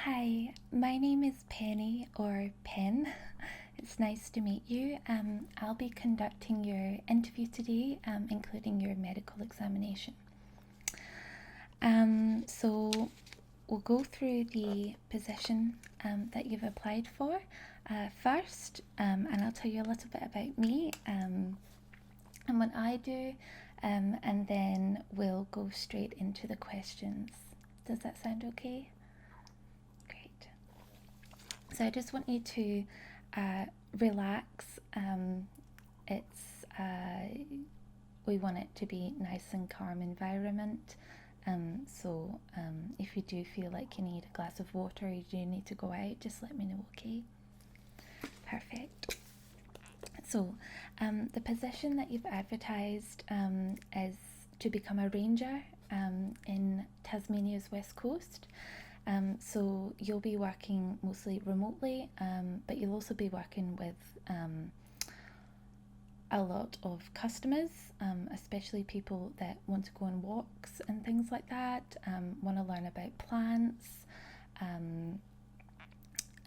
Hi, my name is Penny or Pen. It's nice to meet you. I'll be conducting your interview today, including your medical examination. So we'll go through the position that you've applied for first, and I'll tell you a little bit about me and what I do, and then we'll go straight into the questions. Does that sound okay? Great. So I just want you to relax. We want it to be nice and calm environment. So if you do feel like you need a glass of water, you do need to go out, just let me know, okay? Perfect. So the position that you've advertised is to become a ranger in Tasmania's west coast. So you'll be working mostly remotely, but you'll also be working with a lot of customers, especially people that want to go on walks and things like that, want to learn about plants,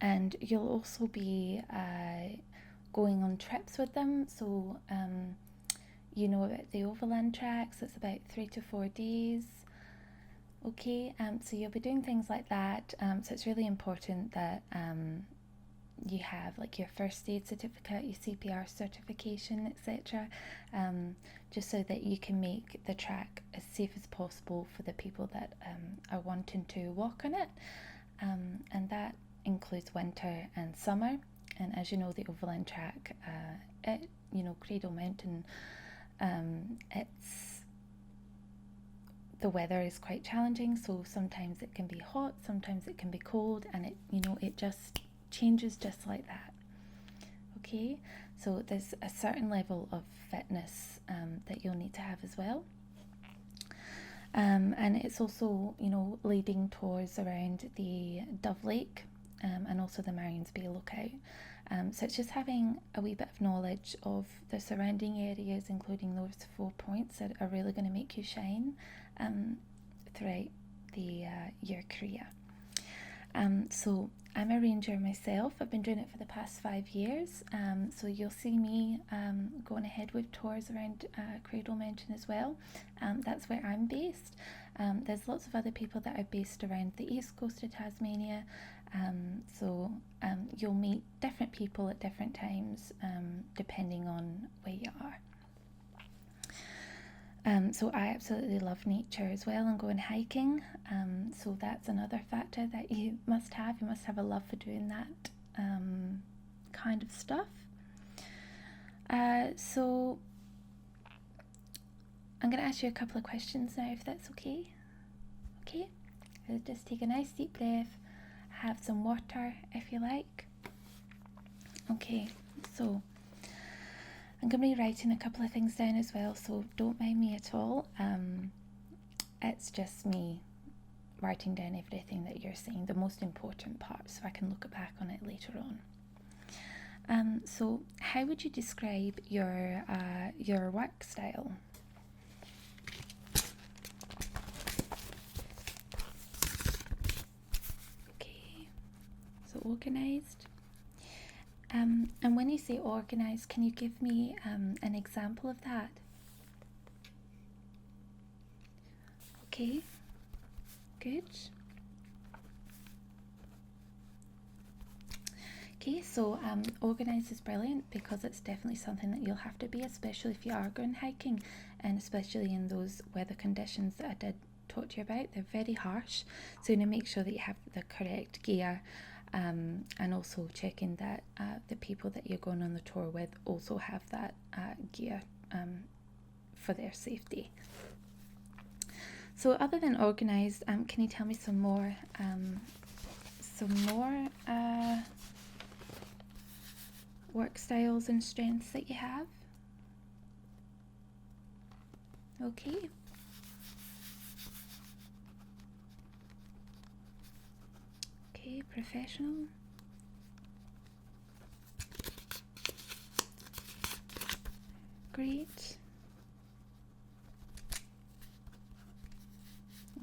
and you'll also be going on trips with them. So you know about the overland tracks. It's about 3 to 4 days. Okay, so you'll be doing things like that. So it's really important that you have like your first aid certificate, your CPR certification, etc. Just so that you can make the track as safe as possible for the people that are wanting to walk on it. And that includes winter and summer. And as you know, the overland track at Cradle Mountain, the weather is quite challenging, so sometimes it can be hot, sometimes it can be cold, and it just changes just like that. Okay, so there's a certain level of fitness that you'll need to have as well. And it's also, leading tours around the Dove Lake and also the Marions Bay lookout. So it's just having a wee bit of knowledge of the surrounding areas, including those 4 points that are really going to make you shine throughout your career. So I'm a ranger myself. I've been doing it for the past 5 years. So you'll see me going ahead with tours around Cradle Mountain as well. That's where I'm based. There's lots of other people that are based around the east coast of Tasmania. So you'll meet different people at different times depending on where you are. So I absolutely love nature as well and going hiking. So that's another factor that you must have. You must have a love for doing that kind of stuff. So I'm going to ask you a couple of questions now, if that's okay. Okay? Just take a nice deep breath. Have some water if you like. Okay, so I'm going to be writing a couple of things down as well, so don't mind me at all. It's just me writing down everything that you're saying, the most important part, so I can look back on it later on. So how would you describe your work style? Okay, so organised. And when you say organised, can you give me an example of that? Okay, good. Okay, so organised is brilliant because it's definitely something that you'll have to be, especially if you are going hiking, and especially in those weather conditions that I did talk to you about. They're very harsh, so you need to make sure that you have the correct gear. And also checking that the people that you're going on the tour with also have that gear for their safety. So other than organised, can you tell me some more work styles and strengths that you have? Okay. Okay, professional. Great.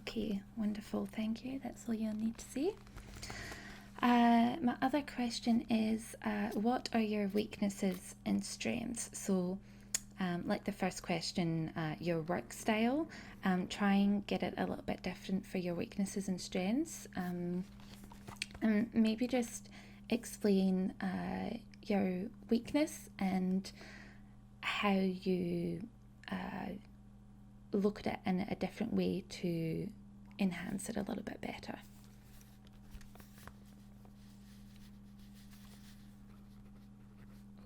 Okay, wonderful, thank you. That's all you'll need to say. My other question is, what are your weaknesses and strengths? So, like the first question, your work style, try and get it a little bit different for your weaknesses and strengths. And maybe just explain your weakness and how you look at it in a different way to enhance it a little bit better.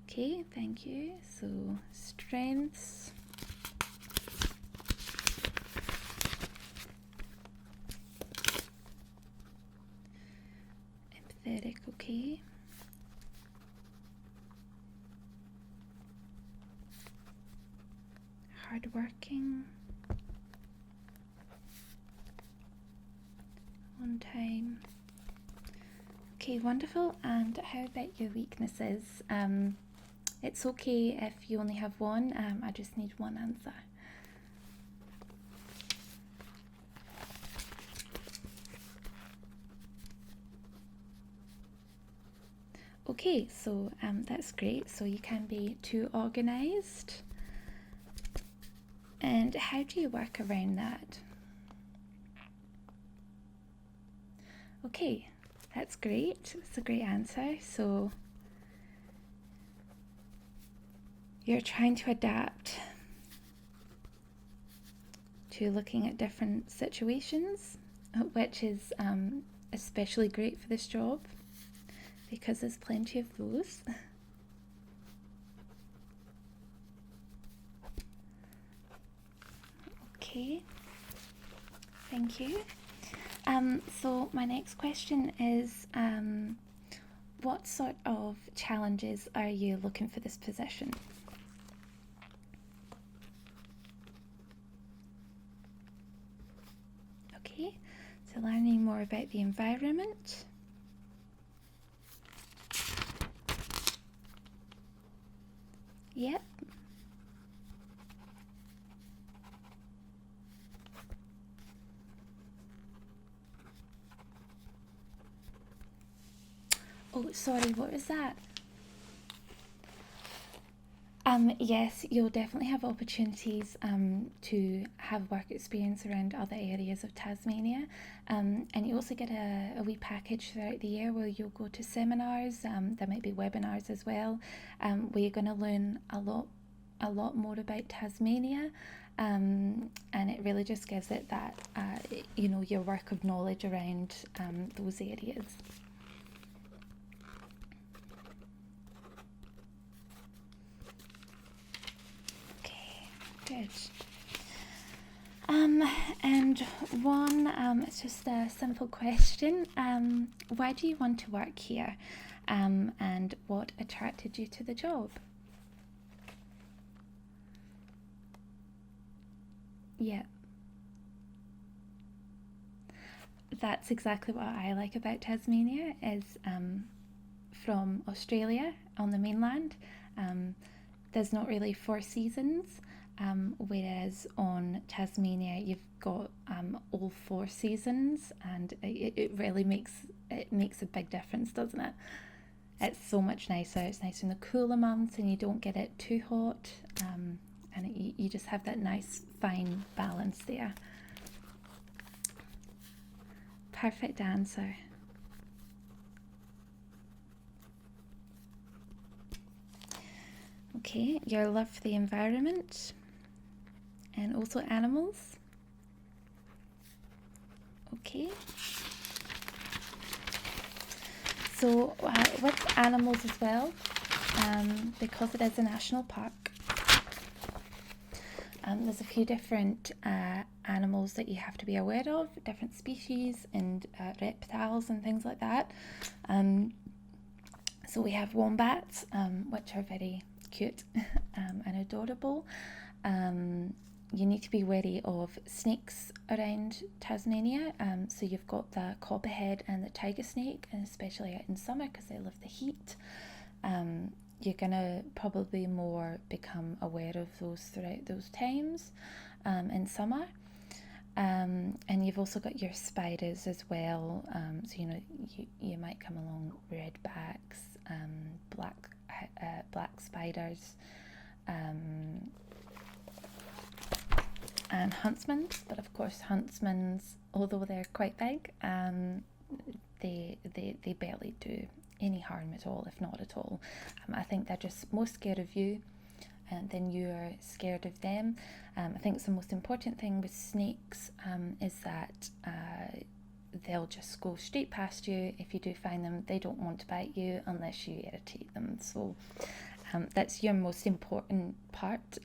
Okay, thank you. So, strengths. Empathetic, okay. Hardworking. On time. Okay, wonderful. And how about your weaknesses? It's okay if you only have one. I just need one answer. Okay, so that's great. So you can be too organised. And how do you work around that? Okay, that's great. It's a great answer. So you're trying to adapt to looking at different situations, which is especially great for this job because there's plenty of those. Okay, thank you. So my next question is, what sort of challenges are you looking for this position? Okay, so learning more about the environment. Yep. Oh, sorry, what was that? Yes, you'll definitely have opportunities to have work experience around other areas of Tasmania, and you also get a wee package throughout the year where you'll go to seminars. There might be webinars as well, where you're going to learn a lot more about Tasmania, and it really just gives it that your work of knowledge around those areas. Good. And one, it's just a simple question. Why do you want to work here? And what attracted you to the job? Yeah. That's exactly what I like about Tasmania is from Australia on the mainland. There's not really 4 seasons, whereas on Tasmania you've got all 4 seasons, and it really makes a big difference, doesn't it? It's so much nicer. It's nice in the cooler months, and you don't get it too hot, and you just have that nice fine balance there. Perfect answer. Okay, your love for the environment and also animals. Okay. So with animals as well, because it is a national park, there's a few different animals that you have to be aware of, different species and reptiles and things like that. So we have wombats, which are very cute and adorable. You need to be wary of snakes around Tasmania. So you've got the copperhead and the tiger snake, and especially out in summer because they love the heat. You're going to probably more become aware of those throughout those times in summer. And you've also got your spiders as well. So you might come along redbacks, black spiders, and huntsmans. But of course, huntsmans, although they're quite big, they barely do any harm at all, if not at all. I think they're just more scared of you than you're scared of them. I think it's the most important thing with snakes is that they'll just go straight past you. If you do find them, they don't want to bite you unless you irritate them. So that's your most important part,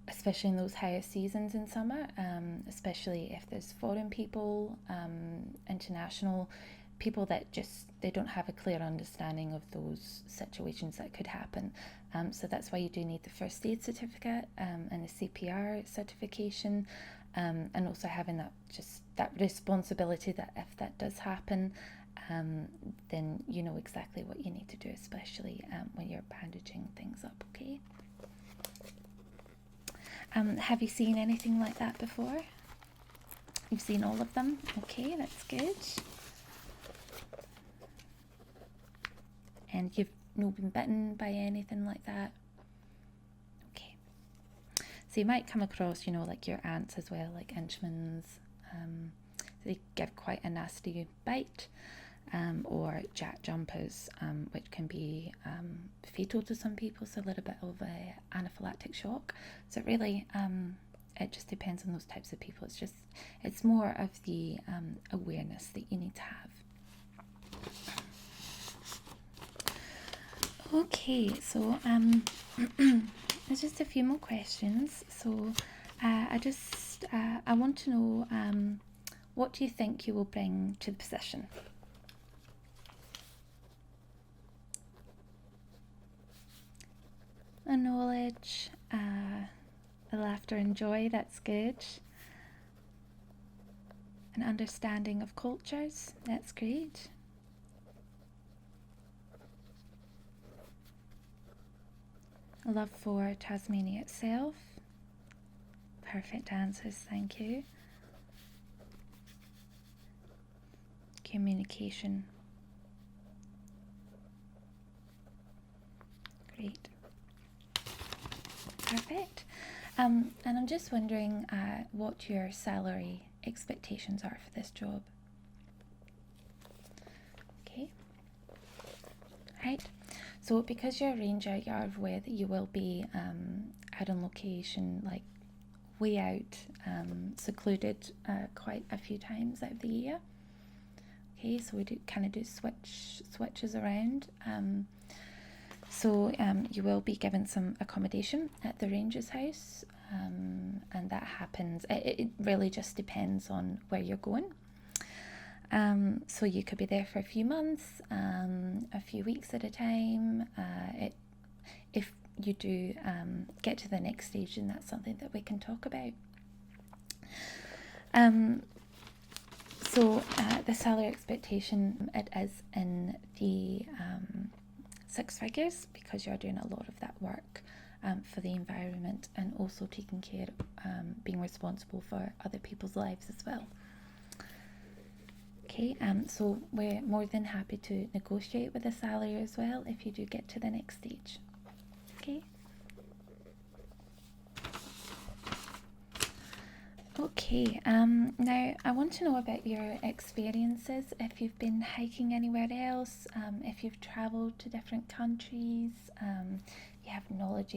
especially in those higher seasons in summer, especially if there's foreign people, international people that just, they don't have a clear understanding of those situations that could happen. So that's why you do need the first aid certificate and the CPR certification, and also having that responsibility that if that does happen, then you know exactly what you need to do, especially when you're bandaging things up, okay? Have you seen anything like that before? You've seen all of them? Okay, that's good. And you've not been bitten by anything like that? Okay. So you might come across, like your ants as well, like Inchmans. They give quite a nasty bite. Or jack jumpers, which can be fatal to some people, so a little bit of a anaphylactic shock. So it really, it just depends on those types of people. It's more of the awareness that you need to have. Okay, so there's just a few more questions. So I want to know, what do you think you will bring to the position? A knowledge, a laughter and joy, that's good. An understanding of cultures, that's great. A love for Tasmania itself. Perfect answers, thank you. Communication. Great. Perfect. And I'm just wondering what your salary expectations are for this job. Okay. Right. So because you're a ranger, you're aware that you will be out on location, like way out, secluded quite a few times out of the year. Okay, so we do switches around. So you will be given some accommodation at the ranger's house, and that happens, it really just depends on where you're going. So you could be there for a few months, a few weeks at a time. If you do get to the next stage, and that's something that we can talk about. So the salary expectation, it is in the 6 figures, because you're doing a lot of that work for the environment, and also taking care, being responsible for other people's lives as well. Okay, so we're more than happy to negotiate with the salary as well if you do get to the next stage. Okay. Okay, now I want to know about your experiences, if you've been hiking anywhere else, if you've travelled to different countries, you have knowledge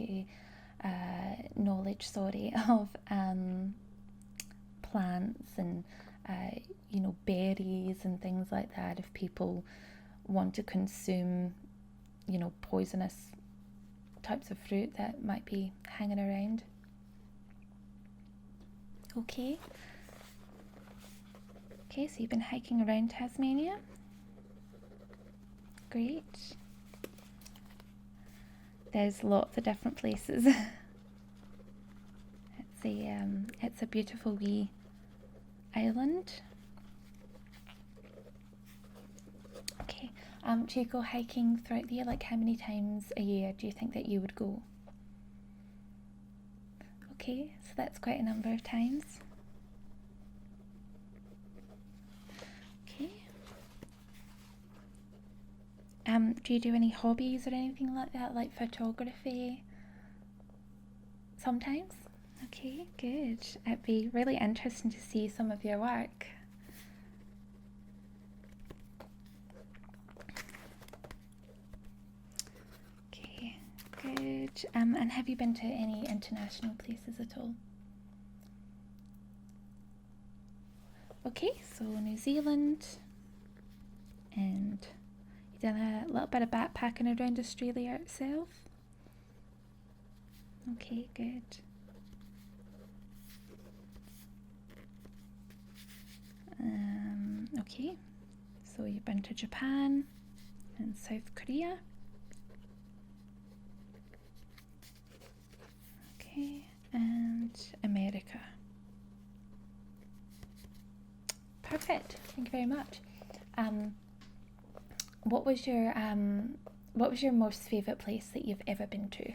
of plants and berries and things like that, if people want to consume poisonous types of fruit that might be hanging around. Okay, so you've been hiking around Tasmania. Great. There's lots of different places. It's a beautiful wee island. Okay, do you go hiking throughout the year? Like, how many times a year do you think that you would go? Okay, so that's quite a number of times. Okay. Do you do any hobbies or anything like that, like photography? Sometimes? Okay, good. It'd be really interesting to see some of your work. Okay, good. And have you been to any international places at all? Okay, so New Zealand, and you've done a little bit of backpacking around Australia itself. Okay, good. Okay, so you've been to Japan and South Korea. Okay, and America. Perfect. Thank you very much. What was your most favourite place that you've ever been to?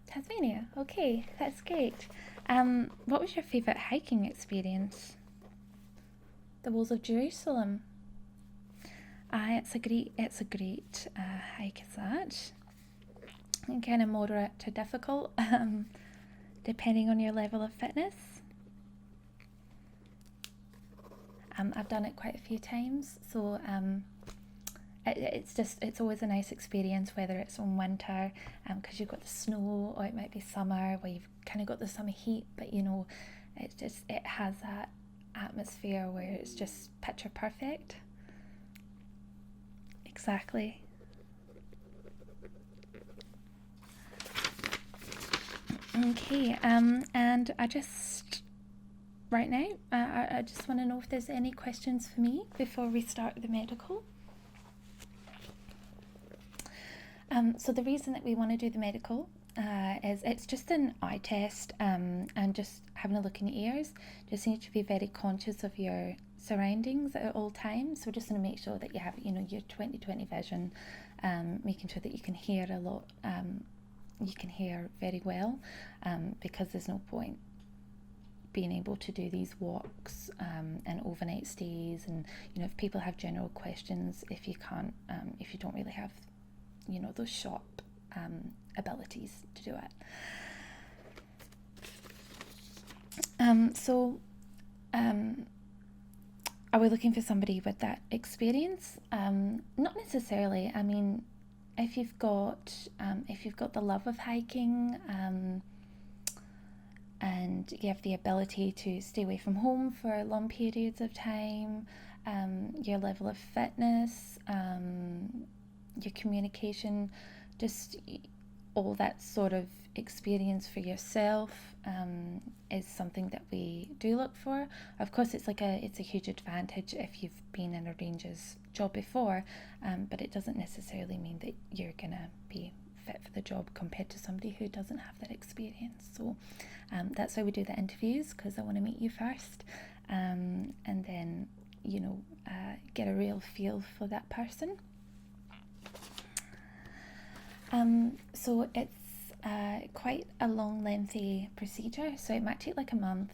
Tasmania. Okay, that's great. What was your favourite hiking experience? The walls of Jerusalem. It's a great hike, is that? And kind of moderate to difficult, depending on your level of fitness. I've done it quite a few times, so it's always a nice experience, whether it's in winter, because you've got the snow, or it might be summer where you've kind of got the summer heat, but it has that atmosphere where it's just picture perfect. Exactly. Okay, and right now, I just want to know if there's any questions for me before we start the medical. So the reason that we want to do the medical is it's just an eye test, and just having a look in your ears. Just need to be very conscious of your surroundings at all times. So we're just going to make sure that you have, your 20/20 vision, making sure that you can hear a lot, you can hear very well, because there's no point being able to do these walks and overnight stays, and if people have general questions, if you don't really have those sharp abilities to do it. Are we looking for somebody with that experience? Not necessarily. I mean, if you've got the love of hiking, and you have the ability to stay away from home for long periods of time, your level of fitness, your communication, just all that sort of experience for yourself, is something that we do look for. Of course, it's a huge advantage if you've been in a ranger's job before, but it doesn't necessarily mean that you're gonna be fit for the job compared to somebody who doesn't have that experience. So that's why we do the interviews, because I want to meet you first, and then get a real feel for that person. So it's quite a long, lengthy procedure, so it might take like a month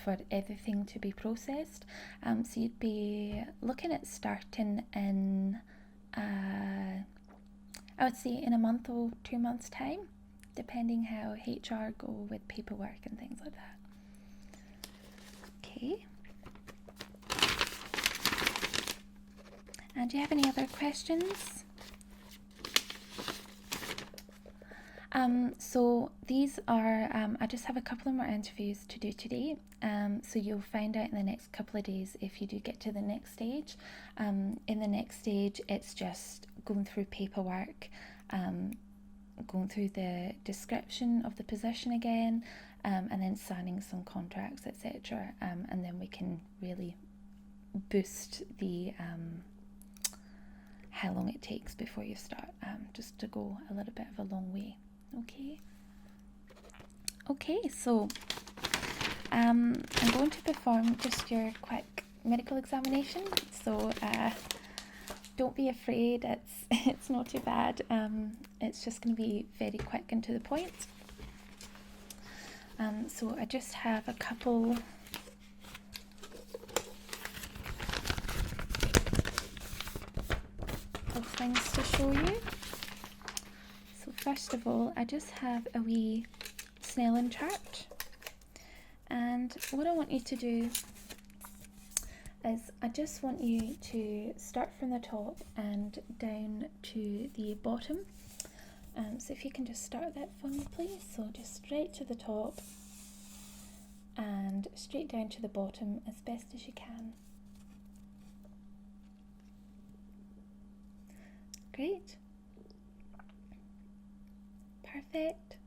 for everything to be processed. So you'd be looking at starting in, I would say, in a month or 2 months' time, depending how HR go with paperwork and things like that. Okay. And do you have any other questions? So these are, I just have a couple of more interviews to do today. So you'll find out in the next couple of days if you do get to the next stage. In the next stage, it's just going through paperwork, going through the description of the position again, and then signing some contracts, etc. And then we can really boost the how long it takes before you start, just to go a little bit of a long way. Okay, so I'm going to perform just your quick medical examination, so don't be afraid. it's not too bad. It's just going to be very quick and to the point. So I just have a couple of things to show you. So first of all, I just have a wee snelling chart, and what I want you to do is I just want you to start from the top and down to the bottom. So if you can just start that for me, please. So just straight to the top and straight down to the bottom as best as you can. Great. Perfect.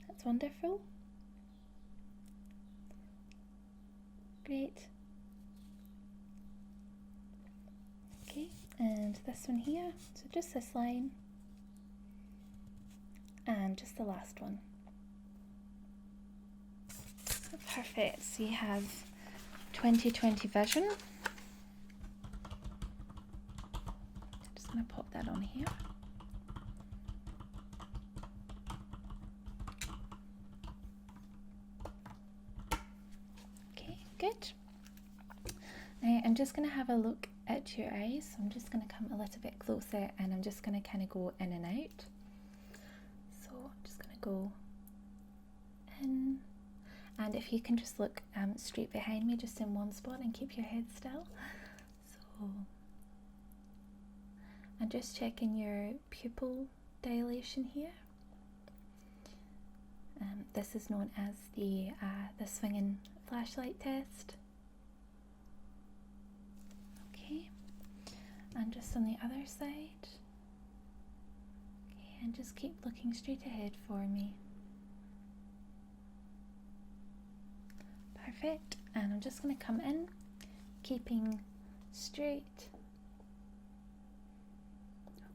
That's wonderful. Great. Okay, and this one here, so just this line and just the last one. Perfect. So you have 20/20 vision. I'm just going to pop that on here. Okay, good. Now I'm just going to have a look at your eyes. So I'm just going to come a little bit closer and I'm just going to kind of go in and out. So I'm just going to go in. And if you can just look straight behind me, just in one spot, and keep your head still. So I'm just checking your pupil dilation here. This is known as the swinging flashlight test. Okay, and just on the other side. Okay, and just keep looking straight ahead for me. Perfect, and I'm just going to come in, keeping straight.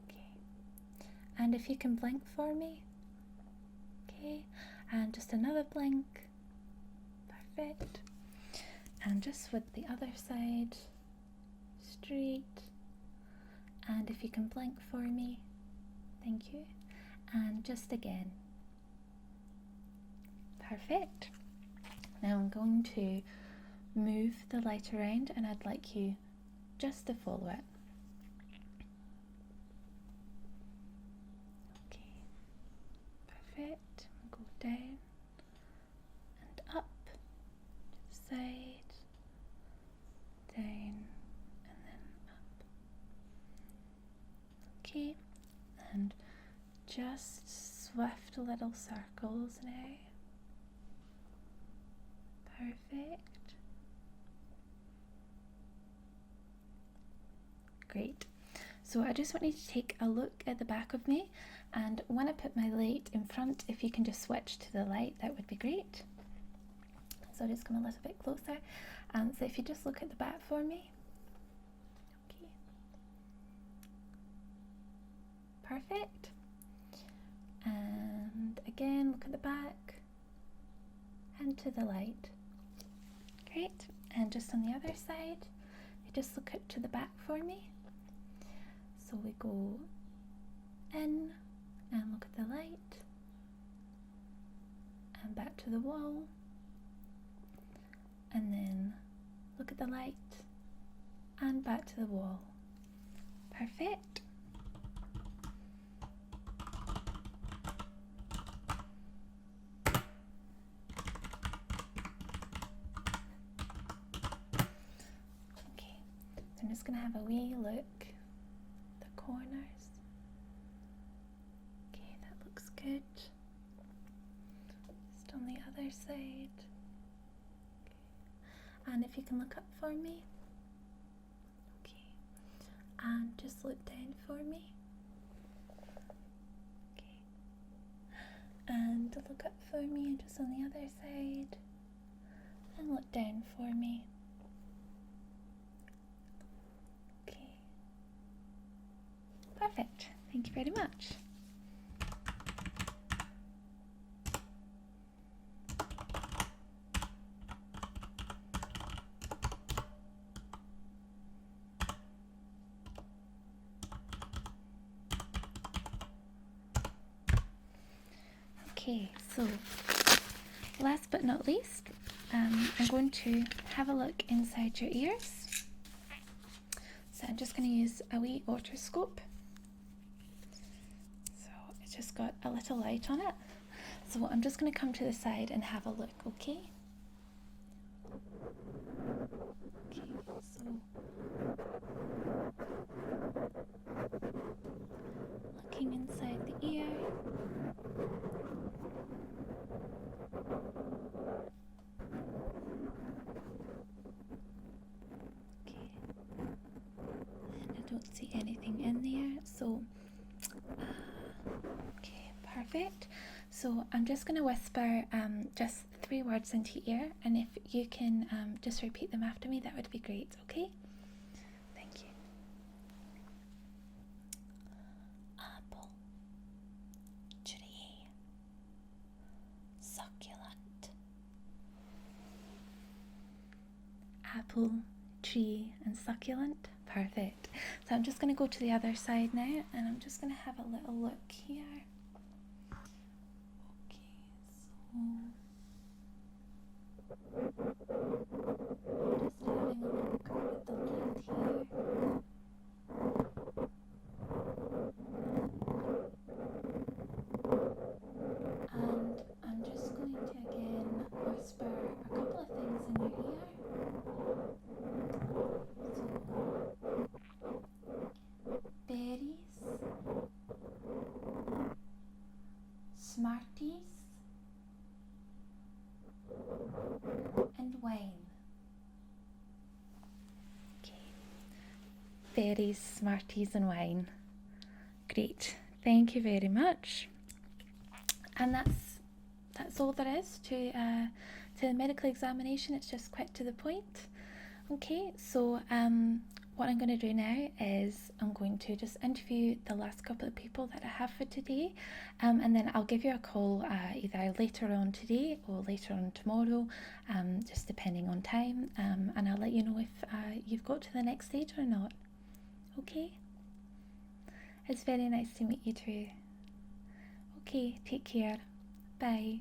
Okay, and if you can blink for me. Okay, and just another blink. Perfect, and just with the other side, straight, and if you can blink for me. Thank you, and just again. Perfect. Now I'm going to move the light around and I'd like you just to follow it. Okay, perfect. Go down and up, to the side, down and then up. Okay, and just swift little circles now. Perfect. Great. So I just want you to take a look at the back of me, and when I put my light in front, if you can just switch to the light, that would be great. So I'll just come a little bit closer, and so if you just look at the back for me. Okay. Perfect. And again, look at the back and to the light. Great, and just on the other side, you just look up to the back for me. So we go in and look at the light, and back to the wall, and then look at the light, and back to the wall. Perfect. I'm just going to have a wee look at the corners. Okay, that looks good. Just on the other side. Okay. And if you can look up for me. Okay. And just look down for me. Okay. And look up for me and just on the other side. And look down for me. Perfect. Thank you very much. Okay, so last but not least, I'm going to have a look inside your ears. So I'm just going to use a wee otoscope. So it's just got a little light on it. So I'm just going to come to the side and have a look, okay? Okay, so looking inside the ear. Okay, and I don't see anything in there, so okay, perfect. So I'm just going to whisper just 3 words into your ear, and if you can just repeat them after me, that would be great, okay? Thank you. Apple, tree, succulent. Apple, tree, and succulent. Perfect. So I'm just going to go to the other side now, and I'm just going to have a little look here. Smarties and wine. Okay. Berries, Smarties and wine. Great. Thank you very much. And that's all there is to the medical examination. It's just quite to the point. Okay, so what I'm going to do now is I'm going to just interview the last couple of people that I have for today, and then I'll give you a call either later on today or later on tomorrow, just depending on time, and I'll let you know if you've got to the next stage or not. Okay? It's very nice to meet you too. Okay, take care. Bye.